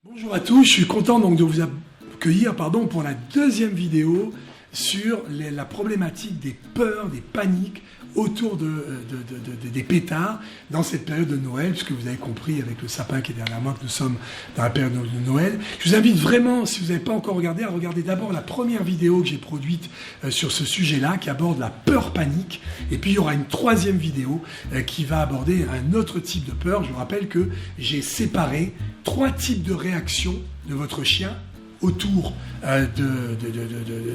Bonjour à tous, je suis content donc de vous accueillir pour la deuxième vidéo sur la problématique des peurs, des paniques autour des pétards dans cette période de Noël, puisque vous avez compris avec le sapin qui est derrière moi que nous sommes dans la période de Noël. Je vous invite vraiment, si vous n'avez pas encore regardé, à regarder d'abord la première vidéo que j'ai produite sur ce sujet-là, qui aborde la peur-panique. Et puis il y aura une troisième vidéo qui va aborder un autre type de peur. Je vous rappelle que j'ai séparé 3 types de réactions de votre chien autour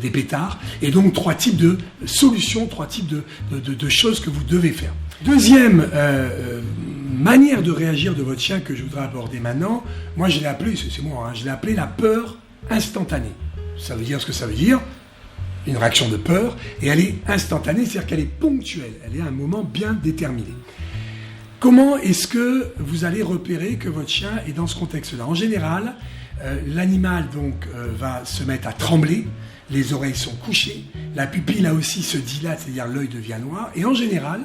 des pétards, et donc 3 types de solutions, 3 types de choses que vous devez faire. Deuxième manière de réagir de votre chien que je voudrais aborder maintenant, moi je l'ai appelé, c'est moi, je l'ai appelé la peur instantanée. Ça veut dire ce que ça veut dire, une réaction de peur, et elle est instantanée, c'est-à-dire qu'elle est ponctuelle, elle est à un moment bien déterminé. Comment est-ce que vous allez repérer que votre chien est dans ce contexte-là? En général, l'animal va se mettre à trembler, les oreilles sont couchées, la pupille là aussi se dilate, c'est-à-dire l'œil devient noir, et en général,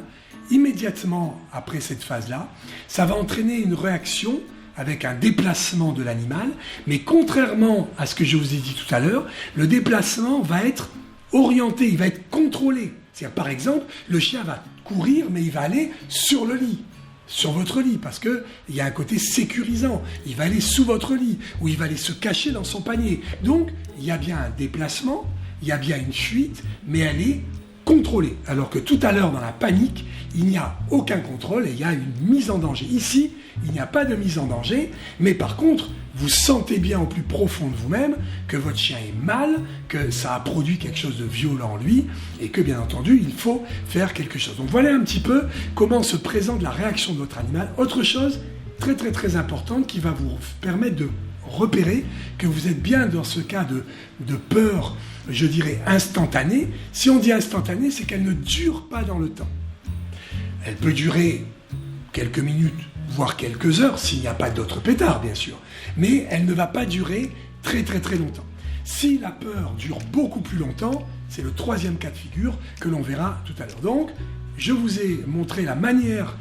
immédiatement après cette phase-là, ça va entraîner une réaction avec un déplacement de l'animal, mais contrairement à ce que je vous ai dit tout à l'heure, le déplacement va être orienté, il va être contrôlé. C'est-à-dire, par exemple, le chien va courir, mais il va aller sur le lit. Sur votre lit, parce qu'il y a un côté sécurisant. Il va aller sous votre lit, ou il va aller se cacher dans son panier. Donc, il y a bien un déplacement, il y a bien une fuite, mais elle est contrôlée. Alors que tout à l'heure, dans la panique, il n'y a aucun contrôle et il y a une mise en danger. Ici, il n'y a pas de mise en danger, mais par contre, vous sentez bien au plus profond de vous-même que votre chien est mal, que ça a produit quelque chose de violent en lui, et que bien entendu, il faut faire quelque chose. Donc voilà un petit peu comment se présente la réaction de votre animal. Autre chose très importante qui va vous permettre de repérer que vous êtes bien dans ce cas de peur, je dirais instantanée. Si on dit instantanée, c'est qu'elle ne dure pas dans le temps. Elle peut durer quelques minutes, voire quelques heures, s'il n'y a pas d'autres pétards, bien sûr. Mais elle ne va pas durer très longtemps. Si la peur dure beaucoup plus longtemps, c'est le 3e cas de figure que l'on verra tout à l'heure. Donc, je vous ai montré la manière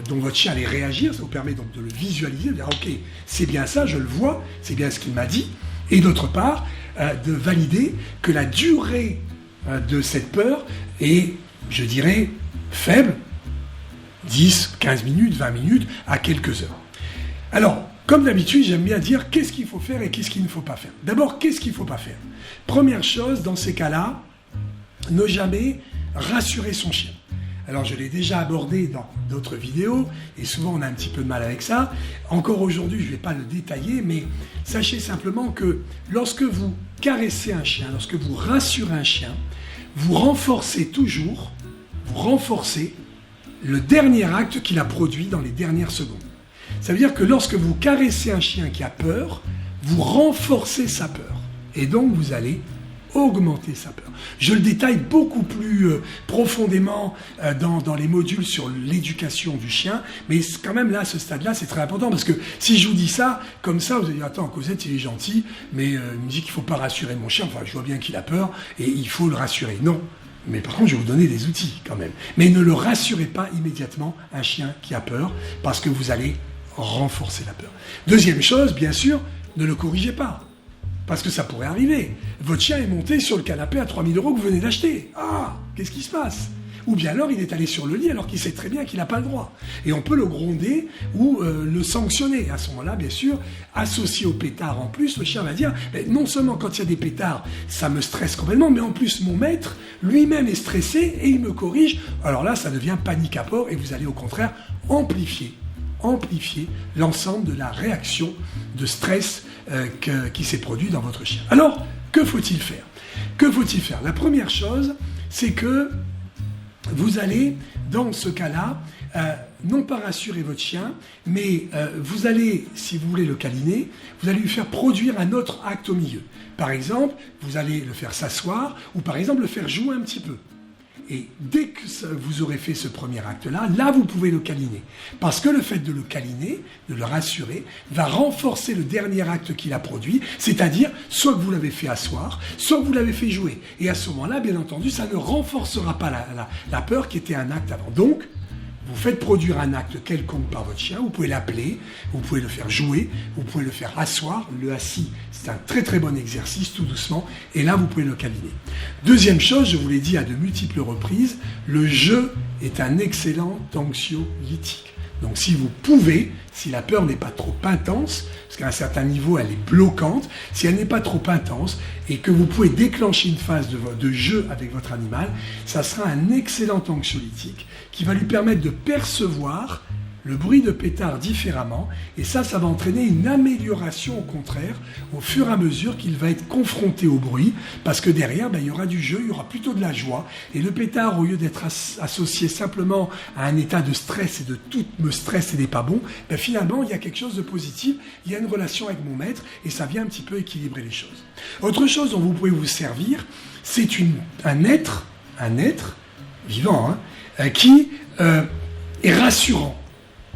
dont votre chien allait réagir. Ça vous permet donc de le visualiser, de dire « Ok, c'est bien ça, je le vois, c'est bien ce qu'il m'a dit. » Et d'autre part, de valider que la durée de cette peur est, je dirais, faible, 10, 15 minutes, 20 minutes, à quelques heures. Alors, comme d'habitude, j'aime bien dire qu'est-ce qu'il faut faire et qu'est-ce qu'il ne faut pas faire. D'abord, qu'est-ce qu'il ne faut pas faire? Première chose, dans ces cas-là, ne jamais rassurer son chien. Alors, je l'ai déjà abordé dans d'autres vidéos, et souvent on a un petit peu de mal avec ça. Encore aujourd'hui, je ne vais pas le détailler, mais sachez simplement que lorsque vous caressez un chien, lorsque vous rassurez un chien, vous renforcez toujours, le dernier acte qu'il a produit dans les dernières secondes. Ça veut dire que lorsque vous caressez un chien qui a peur, vous renforcez sa peur. Et donc vous allez augmenter sa peur. Je le détaille beaucoup plus profondément dans les modules sur l'éducation du chien, mais quand même là, à ce stade-là, c'est très important, parce que si je vous dis ça, comme ça, vous allez dire, attends, Cosette, il est gentil, mais il me dit qu'il ne faut pas rassurer mon chien, enfin, je vois bien qu'il a peur, et il faut le rassurer. Non. Mais par contre, je vais vous donner des outils quand même. Mais ne le rassurez pas immédiatement, un chien qui a peur, parce que vous allez renforcer la peur. Deuxième chose, bien sûr, ne le corrigez pas. Parce que ça pourrait arriver. Votre chien est monté sur le canapé à 3 000 € que vous venez d'acheter. Ah, qu'est-ce qui se passe? Ou bien alors, il est allé sur le lit alors qu'il sait très bien qu'il n'a pas le droit. Et on peut le gronder ou le sanctionner. À ce moment-là, bien sûr, associé au pétard en plus, le chien va dire, non seulement quand il y a des pétards, ça me stresse complètement, mais en plus, mon maître lui-même est stressé et il me corrige. Alors là, ça devient panique à bord et vous allez au contraire amplifier l'ensemble de la réaction de stress qui s'est produite dans votre chien. Alors, que faut-il faire? La première chose, c'est que vous allez, dans ce cas-là, non pas rassurer votre chien, mais vous allez, si vous voulez le câliner, vous allez lui faire produire un autre acte au milieu. Par exemple, vous allez le faire s'asseoir, ou par exemple le faire jouer un petit peu. Et dès que vous aurez fait ce premier acte-là, là vous pouvez le câliner. Parce que le fait de le câliner, de le rassurer, va renforcer le dernier acte qu'il a produit, c'est-à-dire soit que vous l'avez fait asseoir, soit que vous l'avez fait jouer. Et à ce moment-là, bien entendu, ça ne renforcera pas la peur qui était un acte avant. Donc, vous faites produire un acte quelconque par votre chien, vous pouvez l'appeler, vous pouvez le faire jouer, vous pouvez le faire asseoir. Le assis, c'est un très très bon exercice, tout doucement, et là vous pouvez le câliner. Deuxième chose, je vous l'ai dit à de multiples reprises, le jeu est un excellent anxiolytique. Donc si vous pouvez, si la peur n'est pas trop intense, parce qu'à un certain niveau elle est bloquante, si elle n'est pas trop intense et que vous pouvez déclencher une phase de jeu avec votre animal, ça sera un excellent anxiolytique qui va lui permettre de percevoir le bruit de pétard différemment, et ça va entraîner une amélioration au contraire au fur et à mesure qu'il va être confronté au bruit, parce que derrière il y aura du jeu, il y aura plutôt de la joie, et le pétard, au lieu d'être associé simplement à un état de stress et de tout me stress et n'est pas bon, finalement il y a quelque chose de positif, il y a une relation avec mon maître et ça vient un petit peu équilibrer les choses. Autre chose dont vous pouvez vous servir, c'est un être vivant qui est rassurant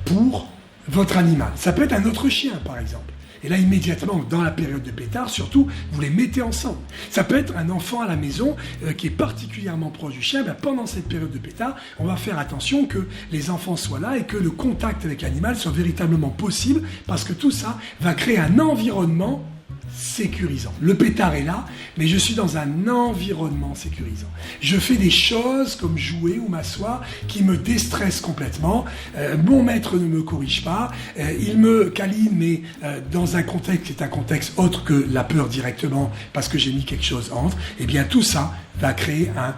pour votre animal. Ça peut être un autre chien, par exemple. Et là, immédiatement, dans la période de pétard, surtout, vous les mettez ensemble. Ça peut être un enfant à la maison qui est particulièrement proche du chien. Pendant cette période de pétard, on va faire attention que les enfants soient là et que le contact avec l'animal soit véritablement possible, parce que tout ça va créer un environnement sécurisant. Le pétard est là, mais je suis dans un environnement sécurisant. Je fais des choses comme jouer ou m'asseoir qui me déstressent complètement. Mon maître ne me corrige pas. Il me câline, mais dans un contexte qui est un contexte autre que la peur directement, parce que j'ai mis quelque chose entre. Eh bien, tout ça va créer un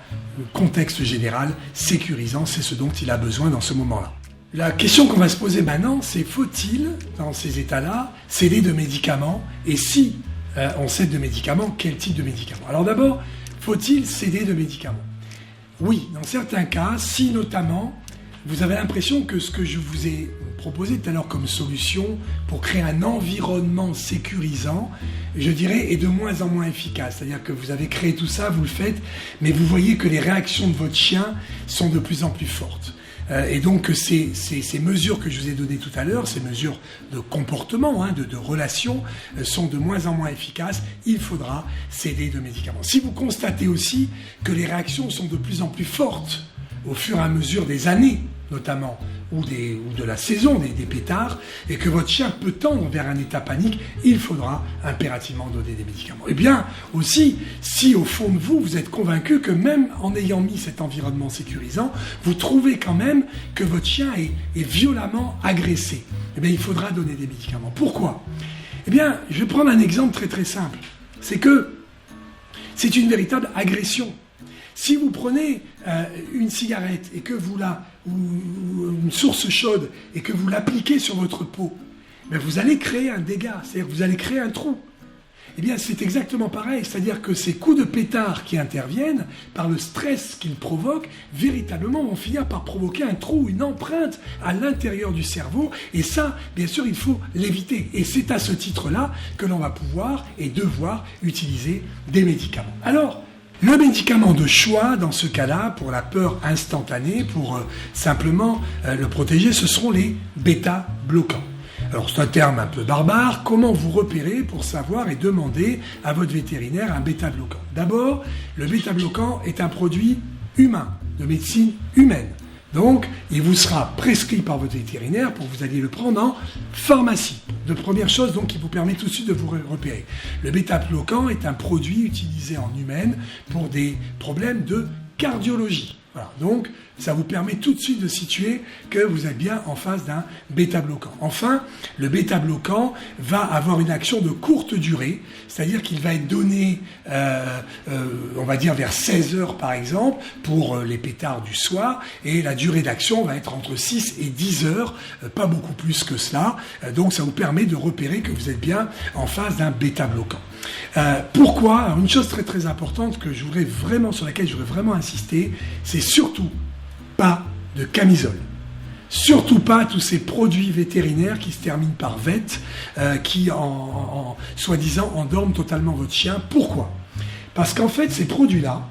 contexte général sécurisant. C'est ce dont il a besoin dans ce moment-là. La question qu'on va se poser maintenant, c'est faut-il, dans ces états-là, céder de médicaments? Et si on cède de médicaments, quel type de médicaments? Alors d'abord, faut-il céder de médicaments? Oui, dans certains cas, si notamment vous avez l'impression que ce que je vous ai proposé tout à l'heure comme solution pour créer un environnement sécurisant, je dirais, est de moins en moins efficace. C'est-à-dire que vous avez créé tout ça, vous le faites, mais vous voyez que les réactions de votre chien sont de plus en plus fortes. Et donc ces mesures que je vous ai données tout à l'heure, ces mesures de comportement, de relation, sont de moins en moins efficaces. Il faudra céder de médicaments. Si vous constatez aussi que les réactions sont de plus en plus fortes au fur et à mesure des années, notamment, ou de la saison des pétards, et que votre chien peut tendre vers un état panique, il faudra impérativement donner des médicaments. Et bien aussi, si au fond de vous, vous êtes convaincu que même en ayant mis cet environnement sécurisant, vous trouvez quand même que votre chien est violemment agressé, eh bien il faudra donner des médicaments. Pourquoi? Eh bien, je vais prendre un exemple très très simple. C'est que c'est une véritable agression. Si vous prenez une cigarette et que ou une source chaude et que vous l'appliquez sur votre peau, vous allez créer un dégât, c'est-à-dire que vous allez créer un trou. Eh bien, c'est exactement pareil, c'est-à-dire que ces coups de pétard qui interviennent, par le stress qu'ils provoquent, véritablement vont finir par provoquer un trou, une empreinte à l'intérieur du cerveau, et ça, bien sûr, il faut l'éviter. Et c'est à ce titre-là que l'on va pouvoir et devoir utiliser des médicaments. Alors, le médicament de choix, dans ce cas-là, pour la peur instantanée, pour simplement le protéger, ce seront les bêta-bloquants. Alors c'est un terme un peu barbare, comment vous repérer pour savoir et demander à votre vétérinaire un bêta-bloquant? D'abord, le bêta-bloquant est un produit humain, de médecine humaine. Donc, il vous sera prescrit par votre vétérinaire pour que vous alliez le prendre en pharmacie. De première chose, donc, qui vous permet tout de suite de vous repérer. Le bêta-bloquant est un produit utilisé en humaine pour des problèmes de cardiologie. Voilà. Donc, ça vous permet tout de suite de situer que vous êtes bien en face d'un bêta-bloquant. Enfin, le bêta-bloquant va avoir une action de courte durée, c'est-à-dire qu'il va être donné, on va dire vers 16 heures par exemple, pour les pétards du soir, et la durée d'action va être entre 6 et 10 heures, pas beaucoup plus que cela. Donc ça vous permet de repérer que vous êtes bien en face d'un bêta-bloquant. Pourquoi? Alors, une chose très très importante sur laquelle je voudrais vraiment insister, c'est surtout pas de camisole. Surtout pas tous ces produits vétérinaires qui se terminent par vet, qui soi-disant endorment totalement votre chien. Pourquoi? Parce qu'en fait, ces produits-là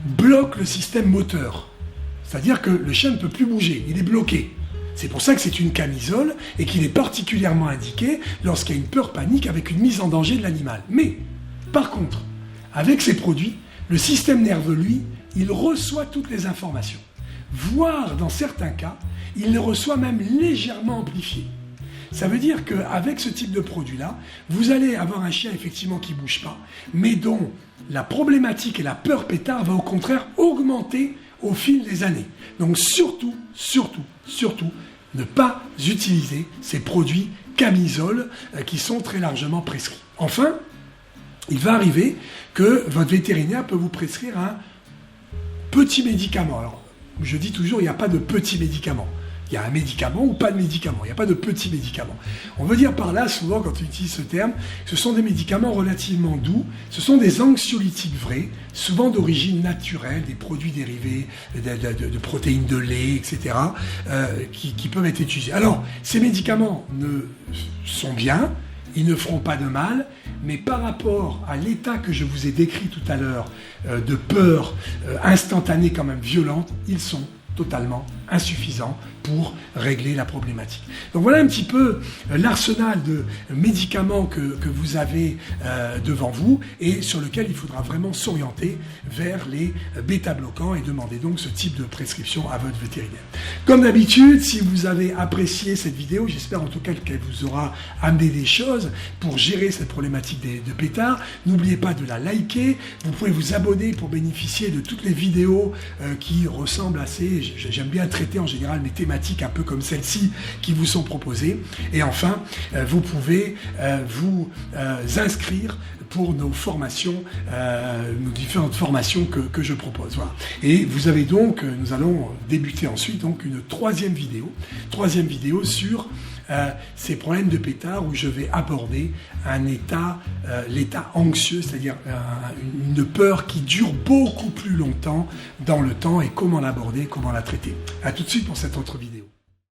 bloquent le système moteur. C'est-à-dire que le chien ne peut plus bouger, il est bloqué. C'est pour ça que c'est une camisole et qu'il est particulièrement indiqué lorsqu'il y a une peur panique avec une mise en danger de l'animal. Mais, par contre, avec ces produits, le système nerveux, lui, il reçoit toutes les informations. Voire, dans certains cas, il les reçoit même légèrement amplifiés. Ça veut dire qu'avec ce type de produit-là, vous allez avoir un chien effectivement qui ne bouge pas, mais dont la problématique et la peur pétard va au contraire augmenter au fil des années. Donc surtout, ne pas utiliser ces produits camisoles qui sont très largement prescrits. Enfin, il va arriver que votre vétérinaire peut vous prescrire un petit médicament. Alors, je dis toujours, il n'y a pas de petit médicament. Il y a un médicament ou pas de médicament. Il n'y a pas de petit médicament. On veut dire par là, souvent, quand on utilise ce terme, ce sont des médicaments relativement doux. Ce sont des anxiolytiques vrais, souvent d'origine naturelle, des produits dérivés de protéines de lait, etc., qui peuvent être utilisés. Alors, ces médicaments sont bien, ils ne feront pas de mal, mais par rapport à l'état que je vous ai décrit tout à l'heure, de peur instantanée quand même violente, ils sont totalement insuffisants pour régler la problématique. Donc voilà un petit peu l'arsenal de médicaments que vous avez devant vous et sur lequel il faudra vraiment s'orienter vers les bêta-bloquants et demander donc ce type de prescription à votre vétérinaire. Comme d'habitude, si vous avez apprécié cette vidéo, j'espère en tout cas qu'elle vous aura amené des choses pour gérer cette problématique de pétards. N'oubliez pas de la liker, vous pouvez vous abonner pour bénéficier de toutes les vidéos qui ressemblent assez, j'aime bien traiter en général mes thématiques un peu comme celles-ci qui vous sont proposées. Et enfin, vous pouvez vous inscrire pour nos formations, nos différentes formations que je propose. Voilà. Et vous avez donc, nous allons débuter ensuite donc une troisième vidéo sur ces problèmes de pétard où je vais aborder un état, l'état anxieux, c'est-à-dire une peur qui dure beaucoup plus longtemps dans le temps et comment l'aborder, comment la traiter. À tout de suite pour cette autre vidéo.